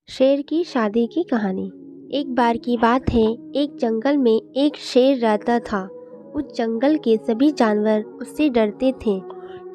शेर की शादी की कहानी। एक बार की बात है, एक जंगल में एक शेर रहता था। उस जंगल के सभी जानवर उससे डरते थे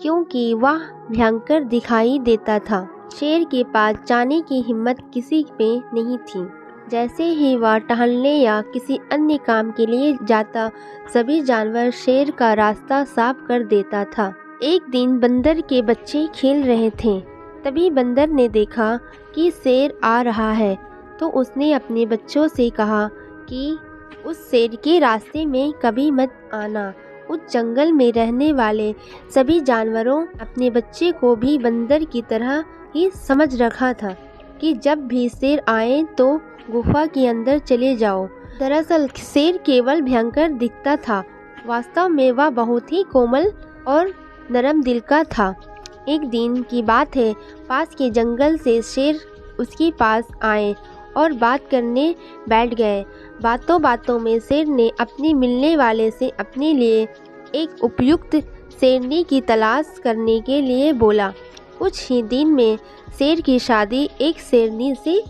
क्योंकि वह भयंकर दिखाई देता था। शेर के पास जाने की हिम्मत किसी में नहीं थी। जैसे ही वह टहलने या किसी अन्य काम के लिए जाता, सभी जानवर शेर का रास्ता साफ कर देता था। एक दिन बंदर के बच्चे खेल रहे थे। तभी बंदर ने देखा कि शेर आ रहा है, तो उसने अपने बच्चों से कहा कि उस शेर के रास्ते में कभी मत आना। उस जंगल में रहने वाले सभी जानवरों अपने बच्चे को भी बंदर की तरह ही समझ रखा था कि जब भी शेर आए तो गुफा के अंदर चले जाओ। दरअसल शेर केवल भयंकर दिखता था, वास्तव में वह बहुत ही कोमल और नरम दिल का था। एक दिन की बात है, पास के जंगल से शेर उसके पास आए और बात करने बैठ गए। बातों बातों में शेर ने अपने मिलने वाले से अपने लिए एक उपयुक्त शेरनी की तलाश करने के लिए बोला। कुछ ही दिन में शेर की शादी एक शेरनी से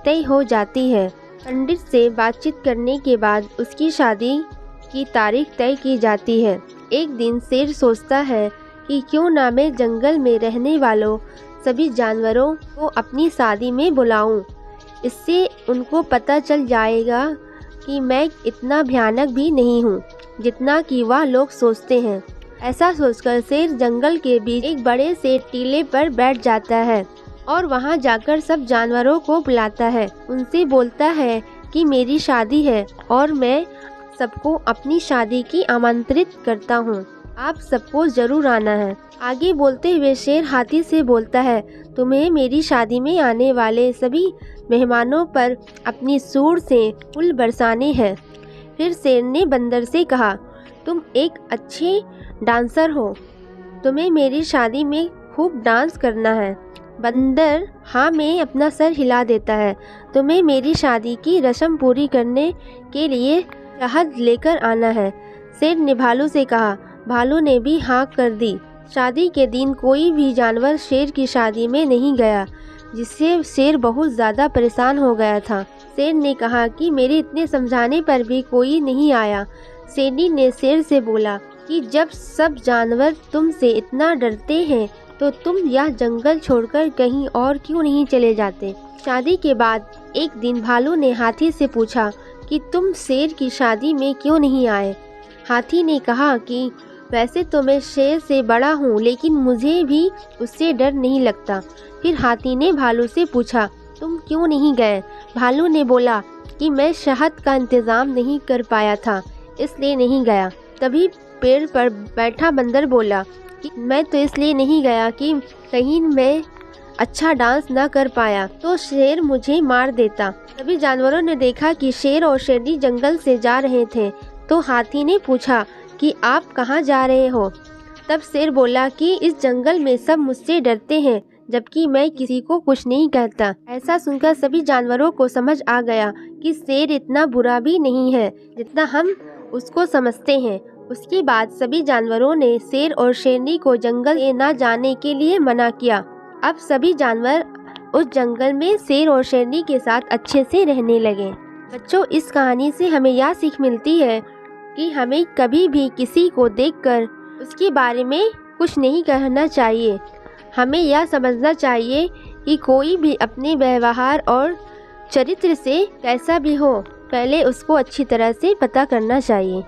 तय हो जाती है। पंडित से बातचीत करने के बाद उसकी शादी की तारीख तय की जाती है। एक दिन शेर सोचता है कि क्यों ना मैं जंगल में रहने वालों सभी जानवरों को अपनी शादी में बुलाऊं। इससे उनको पता चल जाएगा कि मैं इतना भयानक भी नहीं हूँ जितना कि वह लोग सोचते हैं। ऐसा सोचकर शेर जंगल के बीच एक बड़े से टीले पर बैठ जाता है और वहां जाकर सब जानवरों को बुलाता है। उनसे बोलता है कि मेरी शादी है और मैं सबको अपनी शादी की आमंत्रित करता हूँ, आप सबको जरूर आना है। आगे बोलते हुए शेर हाथी से बोलता है, तुम्हें मेरी शादी में आने वाले सभी मेहमानों पर अपनी सूंड से फूल बरसाने हैं। फिर शेर ने बंदर से कहा, तुम एक अच्छे डांसर हो, तुम्हें मेरी शादी में खूब डांस करना है। बंदर हाँ में अपना सर हिला देता है। तुम्हें मेरी शादी की रस्म पूरी करने के लिए शहद लेकर आना है। शेर ने भालू से कहा। भालू ने भी हाँ कर दी। शादी के दिन कोई भी जानवर शेर की शादी में नहीं गया, जिससे शेर बहुत ज़्यादा परेशान हो गया था। शेर ने कहा कि मेरे इतने समझाने पर भी कोई नहीं आया। शेरनी ने शेर से बोला कि जब सब जानवर तुमसे इतना डरते हैं तो तुम यह जंगल छोड़कर कहीं और क्यों नहीं चले जाते। शादी के बाद एक दिन भालू ने हाथी से पूछा कि तुम शेर की शादी में क्यों नहीं आए। हाथी ने कहा कि वैसे तो मैं शेर से बड़ा हूँ, लेकिन मुझे भी उससे डर नहीं लगता। फिर हाथी ने भालू से पूछा, तुम क्यों नहीं गए। भालू ने बोला कि मैं शहद का इंतज़ाम नहीं कर पाया था, इसलिए नहीं गया। तभी पेड़ पर बैठा बंदर बोला कि मैं तो इसलिए नहीं गया कि कहीं मैं अच्छा डांस न कर पाया तो शेर मुझे मार देता। तभी जानवरों ने देखा कि शेर और शेरनी जंगल से जा रहे थे, तो हाथी ने पूछा कि आप कहाँ जा रहे हो। तब शेर बोला कि इस जंगल में सब मुझसे डरते हैं, जबकि मैं किसी को कुछ नहीं कहता। ऐसा सुनकर सभी जानवरों को समझ आ गया कि शेर इतना बुरा भी नहीं है जितना हम उसको समझते हैं। उसके बाद सभी जानवरों ने शेर और शेरनी को जंगल में न जाने के लिए मना किया। अब सभी जानवर उस जंगल में शेर और शेरनी के साथ अच्छे से रहने लगे। बच्चों, इस कहानी से हमें यह सीख मिलती है कि हमें कभी भी किसी को देखकर उसके बारे में कुछ नहीं कहना चाहिए। हमें यह समझना चाहिए कि कोई भी अपने व्यवहार और चरित्र से कैसा भी हो, पहले उसको अच्छी तरह से पता करना चाहिए।